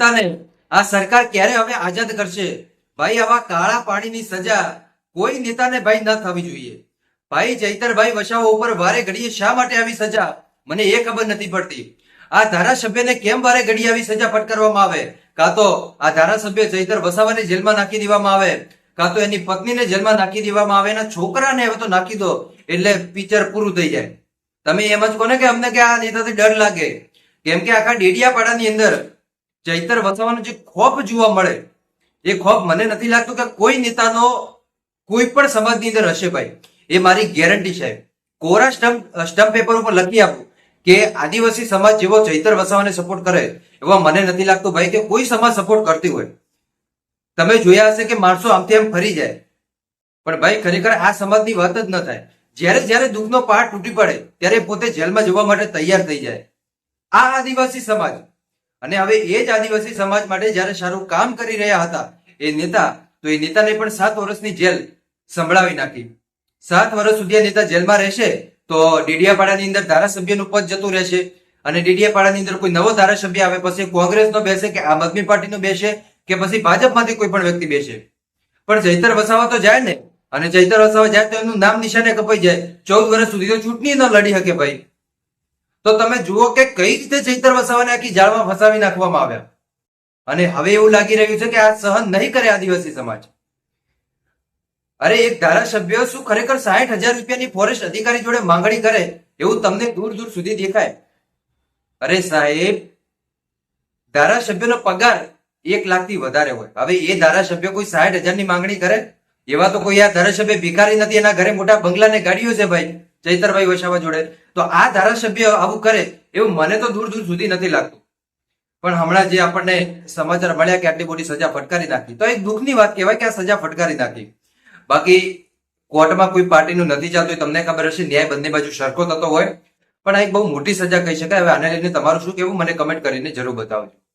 તને આ સરકાર ક્યારે હવે આઝાદ કરશે? ભાઈ આવા કાળા પાણીની સજા કોઈ નેતાને ભાઈ ન થવી જોઈએ. ભાઈ ચૈતરભાઈ વસાવા ઉપર વારે ઘડીએ શા માટે આવી સજા મને એ ખબર નથી પડતી. આ ધારાસભ્યને કેમ વારે ઘડીએ આવી સજા ફટકારવામાં આવે? કાં તો આ ધારાસભ્ય ચૈતર વસાવાને જેલમાં નાખી દેવામાં આવે, કાં તો એની પત્નીને જેલમાં નાખી દેવામાં આવે, એના છોકરાને હવે તો નાખી દો એટલે પિક્ચર પૂરું થઈ જાય. તમે એમ જ કોને કે અમને કે આ નેતાથી ડર લાગે? કેમ કે આખા ડેડિયાપાડાની અંદર ચૈતર વસાવાનો જે ખોફ જોવા મળે એ ખોફ મને નથી લાગતું કે કોઈ નેતાનો કોઈ પણ સમાજની અંદર હશે ભાઈ. એ મારી ગેરંટી છે. કોરા સ્ટમ્પ પેપર ઉપર લખી આપું કે આદિવાસી સમાજ જેવો ચૈતર વસાવાને સપોર્ટ કરે એવા મને નથી લાગતું ભાઈ કે કોઈ સમાજ સપોર્ટ કરતી હોય. તમે જોયા હશે કે માણસો આમથી આમ ફરી જાય, પણ ભાઈ ખરેખર આ સમાજની વાત જ ન થાય. જ્યારે જ્યારે દુઃખનો પહાડ તૂટી પડે ત્યારે પોતે જેલમાં જવા માટે તૈયાર થઈ જાય. આ આદિવાસી સમાજ, અને હવે એ જ આદિવાસી સમાજ માટે જ્યારે સારું કામ કરી રહ્યા હતા એ નેતા, તો એ નેતાને પણ 7 વર્ષની જેલ સંભળાવી નાખી. 7 વર્ષ સુધી આ નેતા જેલમાં રહેશે તો ડેડિયાપાડાની અંદર ધારાસભ્યનું પદ જતું રહેશે, અને ડેડિયાપાડાની અંદર કોઈ નવો ધારાસભ્ય આવે, પછી કોંગ્રેસનો બેસે કે આમ આદમી પાર્ટીનો બેસે કે પછી ભાજપમાંથી કોઈ પણ વ્યક્તિ બેસે, પણ ચૈતર વસાવા તો જાય ને. અને ચૈતર વસાવા જાય તો એમનું નામ નિશાને કપાઈ જાય. 14 વર્ષ સુધી તો ચૂંટણી ન લડી શકે ભાઈ. તો તમે જુઓ કે કઈ રીતે ચૈતર વસાવાને આખી જાળમાં ફસાવી નાખવામાં આવ્યા. અને હવે એવું લાગી રહ્યું છે કે આ સહન નહીં કરે આદિવાસી સમાજ. અરે એક ધારાસભ્ય શું ખરેખર 60,000 રૂપિયાની ફોરેસ્ટ અધિકારી જોડે માંગણી કરે એવું તમને દૂર દૂર સુધી દેખાય? અરે સાહેબ, ધારાસભ્યનો પગાર 1 લાખથી વધારે હોય. હવે એ ધારાસભ્ય કોઈ 60,000 ની માંગણી કરે? એવા તો કોઈ આ ધારાસભ્ય ભિખારી નથી. એના ઘરે મોટા બંગલા ને ગાડીઓ છે ભાઈ ચૈતરભાઈ વસાવા જોડે. તો આ ધારાસભ્ય આવું કરે એવું મને તો દૂર દૂર સુધી નથી લાગતું. પણ હમણાં જે આપણને સમાચાર મળ્યા કે આટલી મોટી સજા ફટકારી નાખી, તો એક દુઃખની વાત કહેવાય કે આ સજા ફટકારી નાખી. બાકી કોર્ટમાં કોઈ પાર્ટીનું નથી ચાલતું, તમને ખબર હશે, ન્યાય બંને બાજુ સરખો થતો હોય, પણ આ એક બહુ મોટી સજા કહી શકાય. હવે આને લઈને તમારું શું કહેવું મને કમેન્ટ કરીને જરૂર બતાવજો.